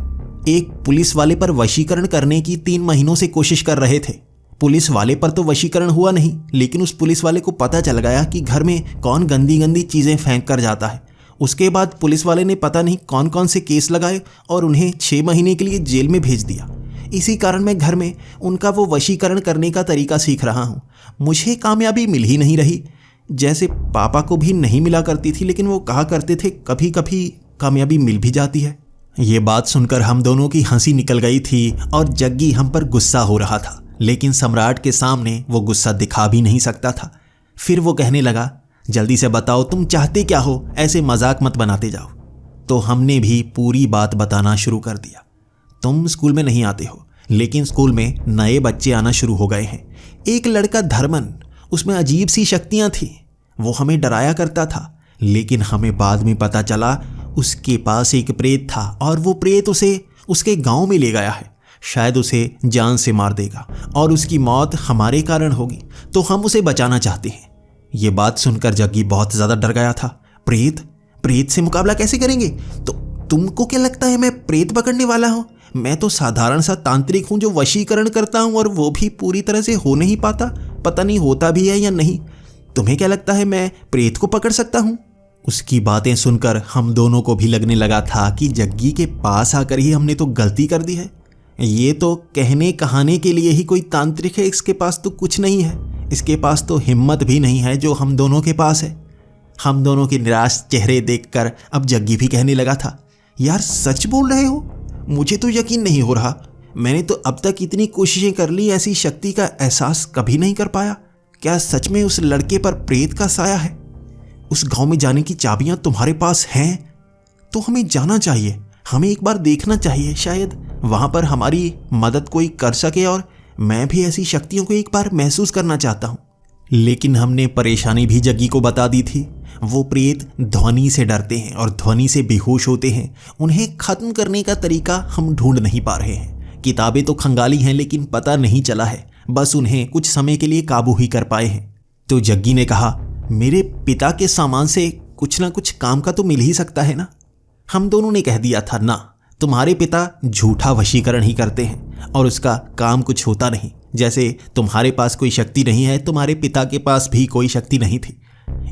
एक पुलिस वाले पर वशीकरण करने की 3 महीनों से कोशिश कर रहे थे। पुलिस वाले पर तो वशीकरण हुआ नहीं, लेकिन उस पुलिस वाले को पता चल गया कि घर में कौन गंदी गंदी चीज़ें फेंक कर जाता है। उसके बाद पुलिस वाले ने पता नहीं कौन कौन से केस लगाए और उन्हें 6 महीने के लिए जेल में भेज दिया। इसी कारण मैं घर में उनका वो वशीकरण करने का तरीका सीख रहा हूँ। मुझे कामयाबी मिल ही नहीं रही। जैसे पापा को भी नहीं मिला करती थी, लेकिन वो कहा करते थे कभी कभी कामयाबी मिल भी जाती है। ये बात सुनकर हम दोनों की हंसी निकल गई थी और जग्गी हम पर गुस्सा हो रहा था, लेकिन सम्राट के सामने वो गुस्सा दिखा भी नहीं सकता था। फिर वो कहने लगा, जल्दी से बताओ तुम चाहते क्या हो, ऐसे मजाक मत बनाते जाओ। तो हमने भी पूरी बात बताना शुरू कर दिया। तुम स्कूल में नहीं आते हो, लेकिन स्कूल में नए बच्चे आना शुरू हो गए हैं। एक लड़का धर्मन, उसमें अजीब सी शक्तियां थी। वो हमें डराया करता था, लेकिन हमें बाद में पता चला उसके पास एक प्रेत था और वो प्रेत उसे उसके गांव में ले गया है। शायद उसे जान से मार देगा और उसकी मौत हमारे कारण होगी, तो हम उसे बचाना चाहते हैं। ये बात सुनकर जग्गी बहुत ज़्यादा डर गया था। प्रेत से मुकाबला कैसे करेंगे? तो तुमको क्या लगता है मैं प्रेत पकड़ने वाला हूँ? मैं तो साधारण सा तांत्रिक हूँ जो वशीकरण करता हूँ, और वो भी पूरी तरह से हो नहीं पाता। पता नहीं होता भी है या नहीं। तुम्हें क्या लगता है मैं प्रेत को पकड़ सकता हूँ? उसकी बातें सुनकर हम दोनों को भी लगने लगा था कि जग्गी के पास आकर ही हमने तो गलती कर दी है। ये तो कहने कहाने के लिए ही कोई तांत्रिक है, इसके पास तो कुछ नहीं है। इसके पास तो हिम्मत भी नहीं है जो हम दोनों के पास है। हम दोनों के निराश चेहरे देखकर अब जग्गी भी कहने लगा था, यार सच बोल रहे हो? मुझे तो यकीन नहीं हो रहा। मैंने तो अब तक इतनी कोशिशें कर ली, ऐसी शक्ति का एहसास कभी नहीं कर पाया। क्या सच में उस लड़के पर प्रेत का साया है? उस गांव में जाने की चाबियां तुम्हारे पास हैं? तो हमें जाना चाहिए, हमें एक बार देखना चाहिए। शायद वहां पर हमारी मदद कोई कर सके, और मैं भी ऐसी शक्तियों को एक बार महसूस करना चाहता हूं। लेकिन हमने परेशानी भी जग्गी को बता दी थी। वो प्रेत ध्वनि से डरते हैं और ध्वनि से बेहोश होते हैं। उन्हें खत्म करने का तरीका हम ढूंढ नहीं पा रहे हैं। किताबें तो खंगाली हैं, लेकिन पता नहीं चला है। बस उन्हें कुछ समय के लिए काबू ही कर पाए हैं। तो जग्गी ने कहा, मेरे पिता के सामान से कुछ ना कुछ काम का तो मिल ही सकता है ना? हम दोनों ने कह दिया था, ना, तुम्हारे पिता झूठा वशीकरण ही करते हैं और उसका काम कुछ होता नहीं। जैसे तुम्हारे पास कोई शक्ति नहीं है, तुम्हारे पिता के पास भी कोई शक्ति नहीं थी।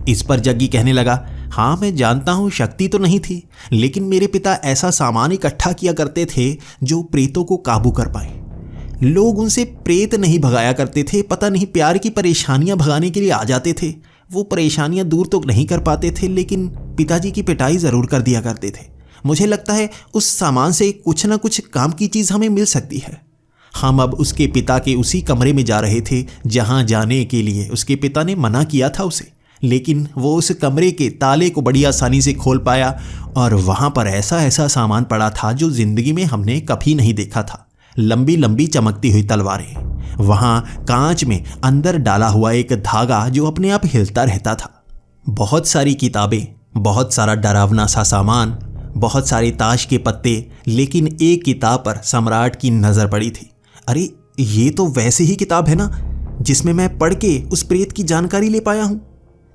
इस पर जग्गी कहने लगा, हाँ मैं जानता हूँ शक्ति तो नहीं थी, लेकिन मेरे पिता ऐसा सामान इकट्ठा किया करते थे जो प्रेतों को काबू कर पाए। लोग उनसे प्रेत नहीं भगाया करते थे, पता नहीं प्यार की परेशानियां भगाने के लिए आ जाते थे। वो परेशानियां दूर तो नहीं कर पाते थे, लेकिन पिताजी की पिटाई ज़रूर कर दिया करते थे। मुझे लगता है उस सामान से कुछ ना कुछ काम की चीज़ हमें मिल सकती है। हम अब उसके पिता के उसी कमरे में जा रहे थे जहां जाने के लिए उसके पिता ने मना किया था उसे, लेकिन वो उस कमरे के ताले को बड़ी आसानी से खोल पाया और वहां पर ऐसा ऐसा सामान पड़ा था जो ज़िंदगी में हमने कभी नहीं देखा था। लंबी लंबी चमकती हुई तलवारें, वहां कांच में अंदर डाला हुआ एक धागा जो अपने आप हिलता रहता था, बहुत सारी किताबें, बहुत सारा डरावना सा सामान, बहुत सारे ताश के पत्ते। लेकिन एक किताब पर सम्राट की नज़र पड़ी थी। अरे ये तो वैसे ही किताब है ना जिसमें मैं पढ़ के उस प्रेत की जानकारी ले पाया हूँ।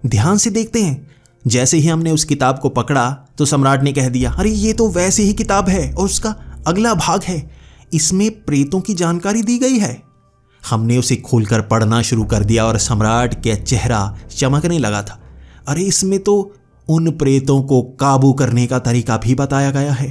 ध्यान से देखते हैं। जैसे ही हमने उस किताब को पकड़ा तो सम्राट ने कह दिया, अरे ये तो वैसे ही किताब है और उसका अगला भाग है, इसमें प्रेतों की जानकारी दी गई है। हमने उसे खोलकर पढ़ना शुरू कर दिया और सम्राट का चेहरा चमकने लगा था। अरे इसमें तो उन प्रेतों को काबू करने का तरीका भी बताया गया है,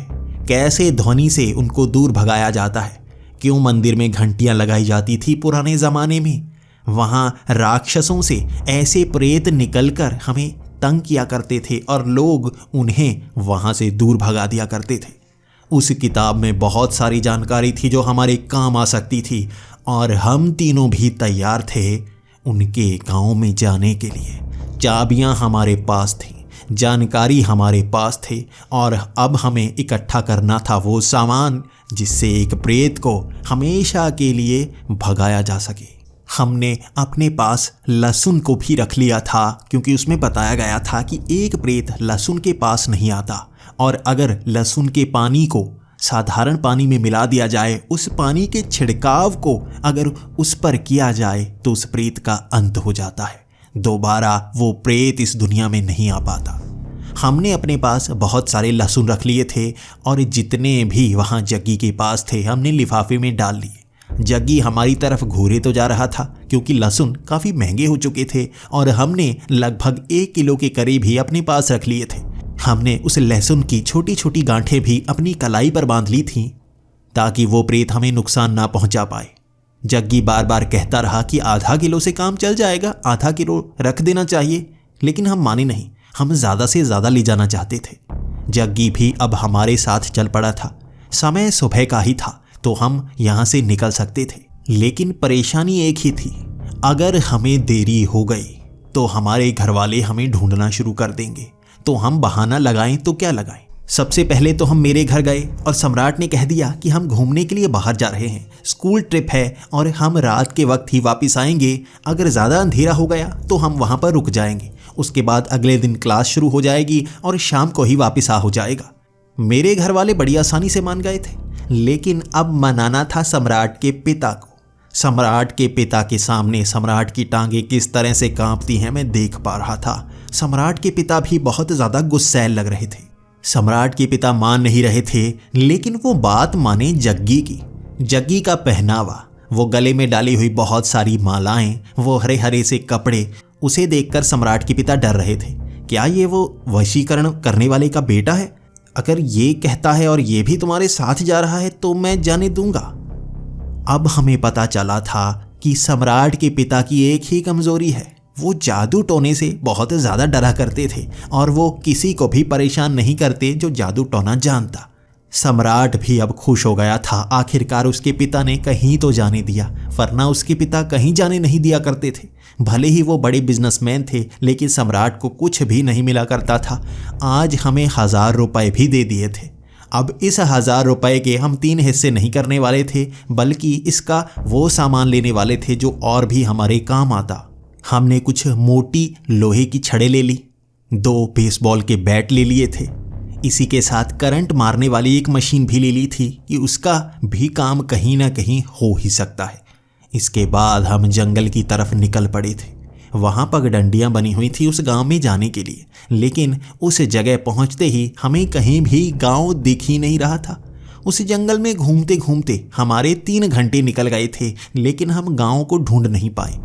कैसे ध्वनि से उनको दूर भगाया जाता है, क्यों मंदिर में घंटियां लगाई जाती थी पुराने ज़माने में, वहाँ राक्षसों से ऐसे प्रेत निकलकर हमें तंग किया करते थे और लोग उन्हें वहाँ से दूर भगा दिया करते थे। उस किताब में बहुत सारी जानकारी थी जो हमारे काम आ सकती थी और हम तीनों भी तैयार थे उनके गांव में जाने के लिए। चाबियां हमारे पास थी, जानकारी हमारे पास थी और अब हमें इकट्ठा करना था वो सामान जिससे एक प्रेत को हमेशा के लिए भगाया जा सके। हमने अपने पास लहसुन को भी रख लिया था क्योंकि उसमें बताया गया था कि एक प्रेत लहसुन के पास नहीं आता और अगर लहसुन के पानी को साधारण पानी में मिला दिया जाए, उस पानी के छिड़काव को अगर उस पर किया जाए तो उस प्रेत का अंत हो जाता है। दोबारा वो प्रेत इस दुनिया में नहीं आ पाता। हमने अपने पास बहुत सारे लहसुन रख लिए थे और जितने भी वहाँ जग्गी के पास थे हमने लिफाफे में डाल लिए। जग्गी हमारी तरफ घूरे तो जा रहा था क्योंकि लहसुन काफ़ी महंगे हो चुके थे और हमने लगभग 1 किलो के करीब ही अपने पास रख लिए थे। हमने उस लहसुन की छोटी छोटी गांठें भी अपनी कलाई पर बांध ली थीं ताकि वो प्रेत हमें नुकसान ना पहुंचा पाए। जग्गी बार बार कहता रहा कि आधा किलो से काम चल जाएगा, आधा किलो रख देना चाहिए, लेकिन हम माने नहीं। हम ज़्यादा से ज़्यादा ले जाना चाहते थे। जग्गी भी अब हमारे साथ चल पड़ा था। समय सुबह का ही था तो हम यहाँ से निकल सकते थे, लेकिन परेशानी एक ही थी, अगर हमें देरी हो गई तो हमारे घर वाले हमें ढूंढना शुरू कर देंगे। तो हम बहाना लगाएं तो क्या लगाएं। सबसे पहले तो हम मेरे घर गए और सम्राट ने कह दिया कि हम घूमने के लिए बाहर जा रहे हैं, स्कूल ट्रिप है और हम रात के वक्त ही वापस आएंगे। अगर ज़्यादा अंधेरा हो गया तो हम वहाँ पर रुक जाएंगे। उसके बाद अगले दिन क्लास शुरू हो जाएगी और शाम को ही वापस हो जाएगा। मेरे घर वाले बड़ी आसानी से मान गए थे, लेकिन अब मनाना था सम्राट के पिता को। सम्राट के पिता के सामने सम्राट की टांगें किस तरह से कांपती हैं मैं देख पा रहा था। सम्राट के पिता भी बहुत ज़्यादा गुस्सैल लग रहे थे। सम्राट के पिता मान नहीं रहे थे, लेकिन वो बात माने जग्गी की। जग्गी का पहनावा, वो गले में डाली हुई बहुत सारी मालाएं, वो हरे हरे से कपड़े, उसे देखकर सम्राट के पिता डर रहे थे। क्या ये वो वशीकरण करने वाले का बेटा है? अगर ये कहता है और ये भी तुम्हारे साथ जा रहा है तो मैं जाने दूंगा। अब हमें पता चला था कि सम्राट के पिता की एक ही कमजोरी है, वो जादू टोने से बहुत ज़्यादा डरा करते थे और वो किसी को भी परेशान नहीं करते जो जादू टोना जानता। सम्राट भी अब खुश हो गया था, आखिरकार उसके पिता ने कहीं तो जाने दिया, वरना उसके पिता कहीं जाने नहीं दिया करते थे। भले ही वो बड़े बिजनेसमैन थे, लेकिन सम्राट को कुछ भी नहीं मिला करता था। आज हमें 1000 रुपये भी दे दिए थे। अब इस 1000 रुपये के हम 3 हिस्से नहीं करने वाले थे, बल्कि इसका वो सामान लेने वाले थे जो और भी हमारे काम आता। हमने कुछ मोटी लोहे की छड़ें ले ली, 2 बेसबॉल के बैट ले लिए थे, इसी के साथ करंट मारने वाली एक मशीन भी ले ली थी कि उसका भी काम कहीं ना कहीं हो ही सकता है। इसके बाद हम जंगल की तरफ निकल पड़े थे। वहाँ पगडंडियाँ बनी हुई थी उस गांव में जाने के लिए, लेकिन उस जगह पहुँचते ही हमें कहीं भी गांव दिख ही नहीं रहा था। उस जंगल में घूमते घूमते हमारे 3 घंटे निकल गए थे, लेकिन हम गांव को ढूंढ नहीं पाए।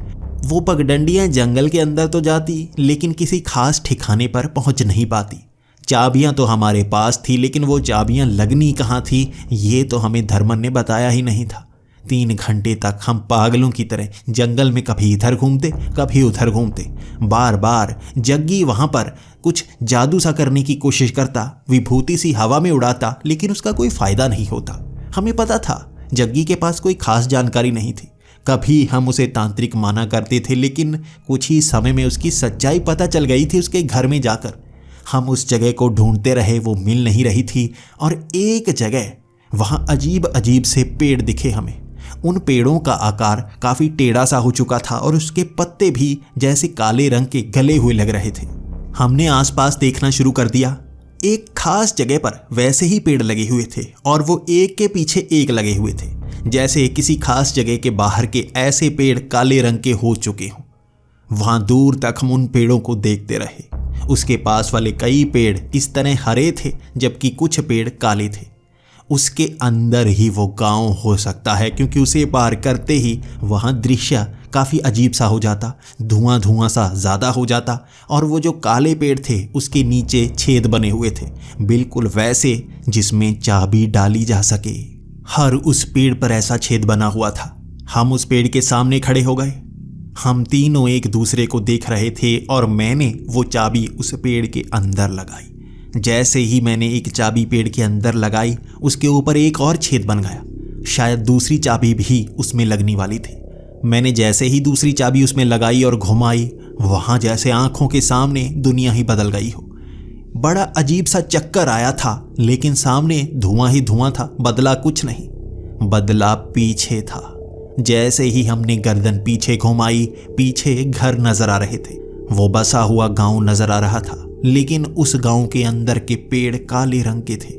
वो पगडंडियाँ जंगल के अंदर तो जाती, लेकिन किसी खास ठिकाने पर पहुँच नहीं पाती। चाबियाँ तो हमारे पास थी, लेकिन वो चाबियाँ लगनी कहाँ थी ये तो हमें धर्मन ने बताया ही नहीं था। 3 घंटे तक हम पागलों की तरह जंगल में कभी इधर घूमते कभी उधर घूमते। बार बार जग्गी वहाँ पर कुछ जादू सा करने की कोशिश करता, विभूति सी हवा में उड़ाता, लेकिन उसका कोई फ़ायदा नहीं होता। हमें पता था जग्गी के पास कोई खास जानकारी नहीं थी। कभी हम उसे तांत्रिक माना करते थे, लेकिन कुछ ही समय में उसकी सच्चाई पता चल गई थी उसके घर में जाकर। हम उस जगह को ढूंढते रहे, वो मिल नहीं रही थी और एक जगह वहाँ अजीब अजीब से पेड़ दिखे हमें। उन पेड़ों का आकार काफ़ी टेढ़ा सा हो चुका था और उसके पत्ते भी जैसे काले रंग के गले हुए लग रहे थे। हमने आसपास देखना शुरू कर दिया। एक खास जगह पर वैसे ही पेड़ लगे हुए थे और वो एक के पीछे एक लगे हुए थे, जैसे किसी खास जगह के बाहर के ऐसे पेड़ काले रंग के हो चुके हों। वहाँ दूर तक हम उन पेड़ों को देखते रहे। उसके पास वाले कई पेड़ इस तरह हरे थे, जबकि कुछ पेड़ काले थे। उसके अंदर ही वो गांव हो सकता है, क्योंकि उसे पार करते ही वहाँ दृश्य काफ़ी अजीब सा हो जाता, धुआं धुआं सा ज़्यादा हो जाता और वो जो काले पेड़ थे उसके नीचे छेद बने हुए थे, बिल्कुल वैसे जिसमें चाबी डाली जा सके। हर उस पेड़ पर ऐसा छेद बना हुआ था। हम उस पेड़ के सामने खड़े हो गए। हम तीनों एक दूसरे को देख रहे थे और मैंने वो चाबी उस पेड़ के अंदर लगाई। जैसे ही मैंने एक चाबी पेड़ के अंदर लगाई, उसके ऊपर एक और छेद बन गया। शायद दूसरी चाबी भी उसमें लगने वाली थी। मैंने जैसे ही दूसरी चाबी उसमें लगाई और घुमाई, वहां जैसे आंखों के सामने दुनिया ही बदल गई हो। बड़ा अजीब सा चक्कर आया था, लेकिन सामने धुआं ही धुआं था, बदला कुछ नहीं। बदला पीछे था। जैसे ही हमने गर्दन पीछे घुमाई, पीछे घर नजर आ रहे थे। वो बसा हुआ गांव नजर आ रहा था, लेकिन उस गांव के अंदर के पेड़ काले रंग के थे।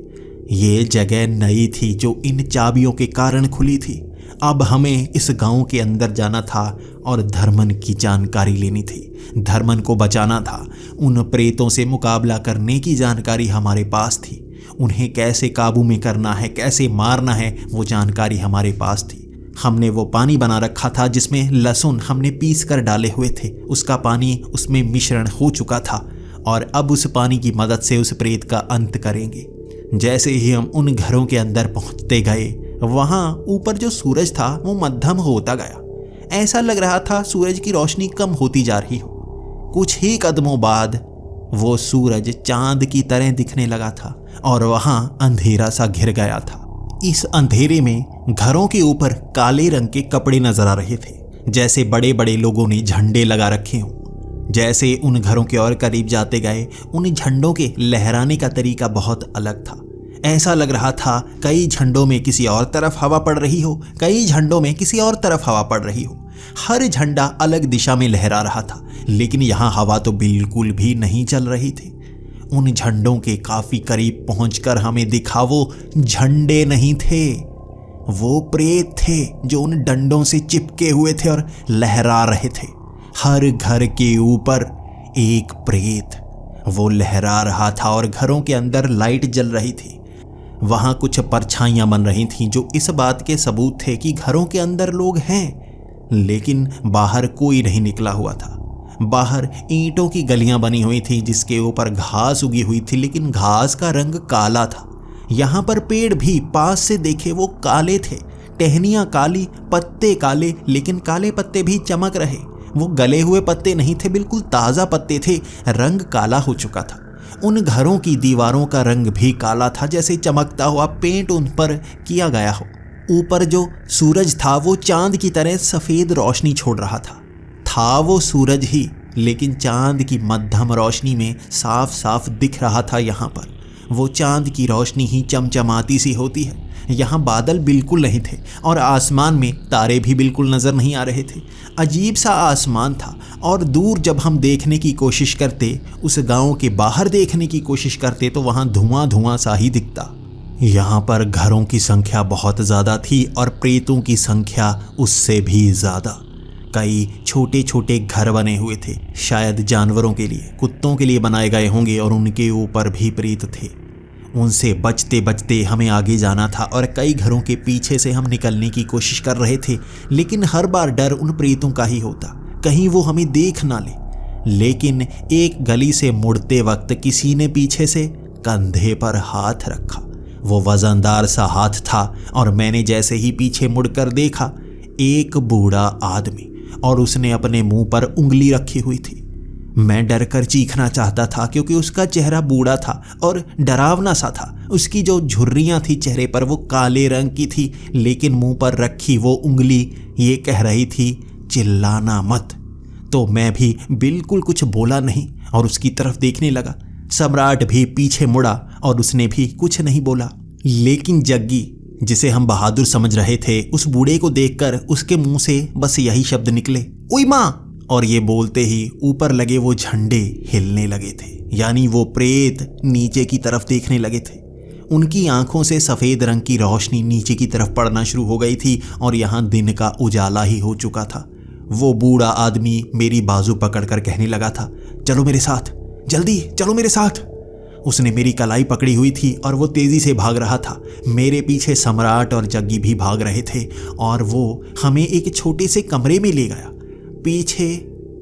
ये जगह नई थी जो इन चाबियों के कारण खुली थी। अब हमें इस गांव के अंदर जाना था और धर्मन की जानकारी लेनी थी। धर्मन को बचाना था। उन प्रेतों से मुकाबला करने की जानकारी हमारे पास थी। उन्हें कैसे काबू में करना है, कैसे मारना है, वो जानकारी हमारे पास थी। हमने वो पानी बना रखा था जिसमें लहसुन हमने पीस कर डाले हुए थे। उसका पानी उसमें मिश्रण हो चुका था और अब उस पानी की मदद से उस प्रेत का अंत करेंगे। जैसे ही हम उन घरों के अंदर पहुंचते गए, वहां ऊपर जो सूरज था वो मध्यम होता गया। ऐसा लग रहा था सूरज की रोशनी कम होती जा रही हो। कुछ ही कदमों बाद वो सूरज चांद की तरह दिखने लगा था और वहां अंधेरा सा घिर गया था। इस अंधेरे में घरों के ऊपर काले रंग के कपड़े नजर आ रहे थे, जैसे बड़े बड़े लोगों ने झंडे लगा रखे हों। जैसे उन घरों के और करीब जाते गए, उन झंडों के लहराने का तरीका बहुत अलग था। ऐसा लग रहा था कई झंडों में किसी और तरफ हवा पड़ रही हो, कई झंडों में किसी और तरफ हवा पड़ रही हो। हर झंडा अलग दिशा में लहरा रहा था, लेकिन यहाँ हवा तो बिल्कुल भी नहीं चल रही थी। उन झंडों के काफी करीब पहुंचकर हमें दिखा वो झंडे नहीं थे, वो प्रेत थे जो उन डंडों से चिपके हुए थे और लहरा रहे थे। हर घर के ऊपर एक प्रेत वो लहरा रहा था और घरों के अंदर लाइट जल रही थी। वहां कुछ परछाइयां बन रही थीं जो इस बात के सबूत थे कि घरों के अंदर लोग हैं, लेकिन बाहर कोई नहीं निकला हुआ था। बाहर ईंटों की गलियां बनी हुई थी जिसके ऊपर घास उगी हुई थी, लेकिन घास का रंग काला था। यहाँ पर पेड़ भी पास से देखे वो काले थे, टहनियां काली, पत्ते काले, लेकिन काले पत्ते भी चमक रहे। वो गले हुए पत्ते नहीं थे, बिल्कुल ताज़ा पत्ते थे, रंग काला हो चुका था। उन घरों की दीवारों का रंग भी काला था, जैसे चमकता हुआ पेंट उन पर किया गया हो। ऊपर जो सूरज था वो चांद की तरह सफ़ेद रोशनी छोड़ रहा था वो सूरज ही, लेकिन चांद की मध्यम रोशनी में साफ साफ दिख रहा था। यहाँ पर वो चांद की रोशनी ही चमचमाती सी होती है। यहाँ बादल बिल्कुल नहीं थे और आसमान में तारे भी बिल्कुल नज़र नहीं आ रहे थे। अजीब सा आसमान था और दूर जब हम देखने की कोशिश करते, उस गांव के बाहर देखने की कोशिश करते, तो वहाँ धुआं धुआं सा ही दिखता। यहाँ पर घरों की संख्या बहुत ज़्यादा थी और प्रेतों की संख्या उससे भी ज़्यादा। कई छोटे छोटे घर बने हुए थे, शायद जानवरों के लिए, कुत्तों के लिए बनाए गए होंगे, और उनके ऊपर भी प्रेत थे। उनसे बचते बचते हमें आगे जाना था और कई घरों के पीछे से हम निकलने की कोशिश कर रहे थे, लेकिन हर बार डर उन प्रेतों का ही होता, कहीं वो हमें देख ना ले। लेकिन एक गली से मुड़ते वक्त किसी ने पीछे से कंधे पर हाथ रखा। वो वजनदार सा हाथ था और मैंने जैसे ही पीछे मुड़कर देखा, एक बूढ़ा आदमी, और उसने अपने मुंह पर उंगली रखी हुई थी। मैं डरकर चीखना चाहता था क्योंकि उसका चेहरा बूढ़ा था और डरावना सा था। उसकी जो झुर्रियां थी चेहरे पर वो काले रंग की थी, लेकिन मुंह पर रखी वो उंगली ये कह रही थी, चिल्लाना मत। तो मैं भी बिल्कुल कुछ बोला नहीं और उसकी तरफ देखने लगा। सम्राट भी पीछे मुड़ा और उसने भी कुछ नहीं बोला। लेकिन जग्गी, जिसे हम बहादुर समझ रहे थे, उस बूढ़े को देखकर उसके मुंह से बस यही शब्द निकले, ओई माँ। और ये बोलते ही ऊपर लगे वो झंडे हिलने लगे थे, यानी वो प्रेत नीचे की तरफ देखने लगे थे। उनकी आंखों से सफ़ेद रंग की रोशनी नीचे की तरफ पड़ना शुरू हो गई थी और यहाँ दिन का उजाला ही हो चुका था। वो बूढ़ा आदमी मेरी बाजू पकड़कर कहने लगा था, चलो मेरे साथ, जल्दी चलो मेरे साथ। उसने मेरी कलाई पकड़ी हुई थी और वो तेज़ी से भाग रहा था। मेरे पीछे सम्राट और जग्गी भी भाग रहे थे और वो हमें एक छोटे से कमरे में ले गया। पीछे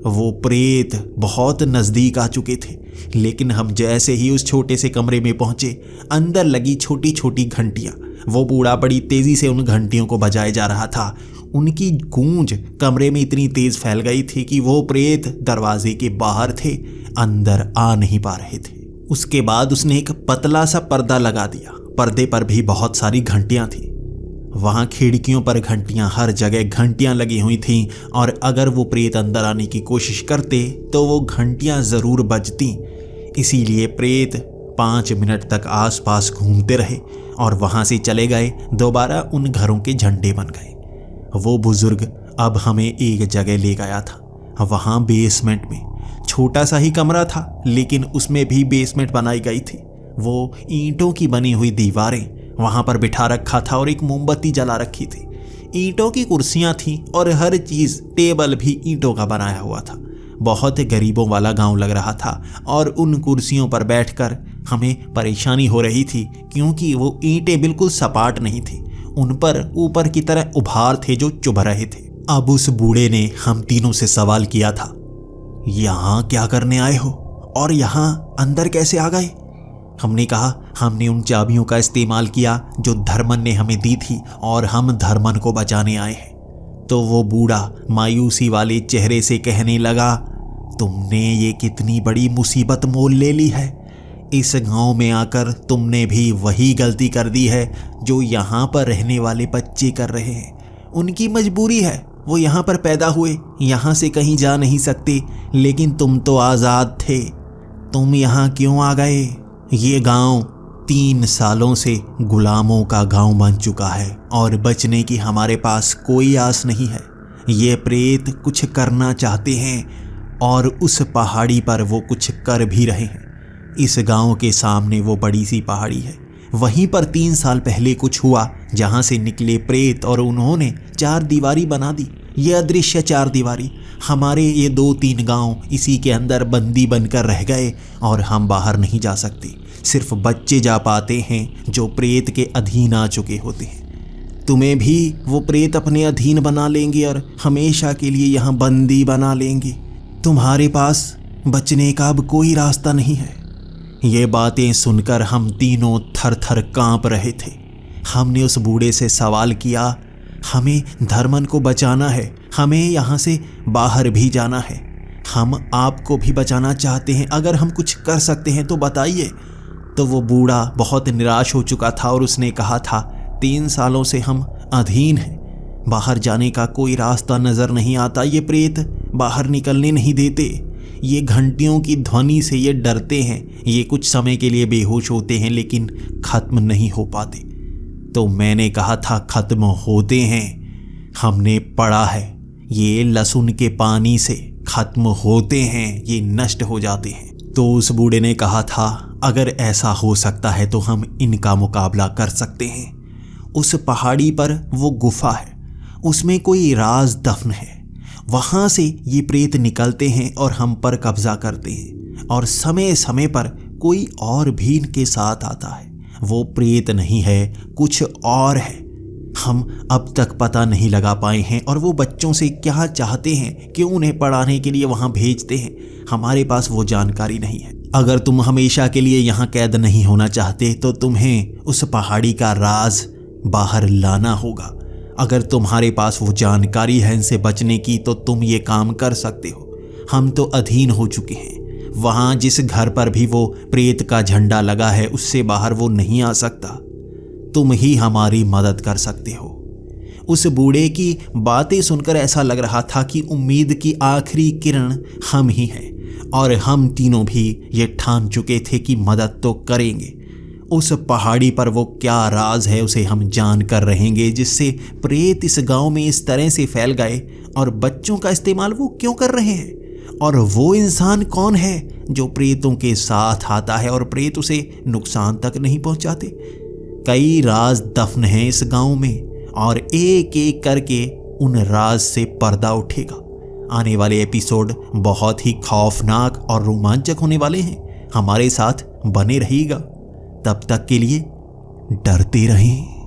वो प्रेत बहुत नज़दीक आ चुके थे, लेकिन हम जैसे ही उस छोटे से कमरे में पहुंचे, अंदर लगी छोटी छोटी घंटियां, वो बूढ़ा बड़ी तेज़ी से उन घंटियों को बजाए जा रहा था। उनकी गूंज कमरे में इतनी तेज फैल गई थी कि वो प्रेत दरवाजे के बाहर थे, अंदर आ नहीं पा रहे थे। उसके बाद उसने एक पतला सा पर्दा लगा दिया। पर्दे पर भी बहुत सारी घंटियां थी। वहां खिड़कियों पर घंटियां, हर जगह घंटियां लगी हुई थीं और अगर वो प्रेत अंदर आने की कोशिश करते तो वो घंटियां जरूर बजती। इसीलिए प्रेत 5 मिनट तक आसपास घूमते रहे और वहां से चले गए। दोबारा उन घरों के झंडे बन गए। वो बुजुर्ग अब हमें एक जगह ले गया था। वहां बेसमेंट में छोटा सा ही कमरा था, लेकिन उसमें भी बेसमेंट बनाई गई थी। वो ईंटों की बनी हुई दीवारें वहां पर बिठा रखा था और एक मोमबत्ती जला रखी थी। ईंटों की कुर्सियां थीं और हर चीज, टेबल भी ईंटों का बनाया हुआ था। बहुत गरीबों वाला गांव लग रहा था और उन कुर्सियों पर बैठकर हमें परेशानी हो रही थी, क्योंकि वो ईंटें बिल्कुल सपाट नहीं थी। उन पर ऊपर की तरह उभार थे जो चुभ रहे थे। अब उस बूढ़े ने हम तीनों से सवाल किया था, यहाँ क्या करने आए हो और यहाँ अंदर कैसे आ गए? हमने कहा, हमने उन चाबियों का इस्तेमाल किया जो धर्मन ने हमें दी थी और हम धर्मन को बचाने आए हैं। तो वो बूढ़ा मायूसी वाले चेहरे से कहने लगा, तुमने ये कितनी बड़ी मुसीबत मोल ले ली है। इस गांव में आकर तुमने भी वही गलती कर दी है जो यहाँ पर रहने वाले बच्चे कर रहे हैं। उनकी मजबूरी है, वो यहाँ पर पैदा हुए, यहाँ से कहीं जा नहीं सकते, लेकिन तुम तो आज़ाद थे। तुम यहाँ क्यों आ गए? ये गांव 3 सालों से गुलामों का गांव बन चुका है और बचने की हमारे पास कोई आस नहीं है। ये प्रेत कुछ करना चाहते हैं और उस पहाड़ी पर वो कुछ कर भी रहे हैं। इस गांव के सामने वो बड़ी सी पहाड़ी है, वहीं पर 3 साल पहले कुछ हुआ जहां से निकले प्रेत और उन्होंने 4 दीवारी बना दी। ये अदृश्य 4 दीवारी हमारे ये 2-3 गांव इसी के अंदर बंदी बनकर रह गए और हम बाहर नहीं जा सकते। सिर्फ बच्चे जा पाते हैं जो प्रेत के अधीन आ चुके होते हैं। तुम्हें भी वो प्रेत अपने अधीन बना लेंगे और हमेशा के लिए यहाँ बंदी बना लेंगे। तुम्हारे पास बचने का अब कोई रास्ता नहीं है। ये बातें सुनकर हम तीनों थर-थर कांप रहे थे। हमने उस बूढ़े से सवाल किया, हमें धर्मन को बचाना है, हमें यहाँ से बाहर भी जाना है, हम आपको भी बचाना चाहते हैं, अगर हम कुछ कर सकते हैं तो बताइए। तो वो बूढ़ा बहुत निराश हो चुका था और उसने कहा था, 3 सालों से हम अधीन हैं, बाहर जाने का कोई रास्ता नज़र नहीं आता, ये प्रेत बाहर निकलने नहीं देते, ये घंटियों की ध्वनि से ये डरते हैं, ये कुछ समय के लिए बेहोश होते हैं लेकिन ख़त्म नहीं हो पाते। तो मैंने कहा था, ख़त्म होते हैं, हमने पढ़ा है, ये लहसुन के पानी से ख़त्म होते हैं, ये नष्ट हो जाते हैं। तो उस बूढ़े ने कहा था, अगर ऐसा हो सकता है तो हम इनका मुकाबला कर सकते हैं। उस पहाड़ी पर वो गुफा है, उसमें कोई राज दफन है, वहाँ से ये प्रेत निकलते हैं और हम पर कब्जा करते हैं और समय समय पर कोई और भी इनके साथ आता है। वो प्रेत नहीं है, कुछ और है, हम अब तक पता नहीं लगा पाए हैं। और वो बच्चों से क्या चाहते हैं, क्यों उन्हें पढ़ाने के लिए वहाँ भेजते हैं, हमारे पास वो जानकारी नहीं है। अगर तुम हमेशा के लिए यहाँ कैद नहीं होना चाहते तो तुम्हें उस पहाड़ी का राज बाहर लाना होगा। अगर तुम्हारे पास वो जानकारी है इनसे बचने की तो तुम ये काम कर सकते हो। हम तो अधीन हो चुके हैं, वहाँ जिस घर पर भी वो प्रेत का झंडा लगा है उससे बाहर वो नहीं आ सकता। तुम ही हमारी मदद कर सकते हो। उस बूढ़े की बातें सुनकर ऐसा लग रहा था कि उम्मीद की आखिरी किरण हम ही हैं और हम तीनों भी ये ठान चुके थे कि मदद तो करेंगे। उस पहाड़ी पर वो क्या राज है उसे हम जान कर रहेंगे, जिससे प्रेत इस गांव में इस तरह से फैल गए और बच्चों का इस्तेमाल वो क्यों कर रहे हैं, और वो इंसान कौन है जो प्रेतों के साथ आता है और प्रेत उसे नुकसान तक नहीं पहुंचाते। कई राज दफन हैं इस गांव में और एक एक करके उन राज से पर्दा उठेगा। आने वाले एपिसोड बहुत ही खौफनाक और रोमांचक होने वाले हैं। हमारे साथ बने रहिएगा। तब तक के लिए डरते रहें।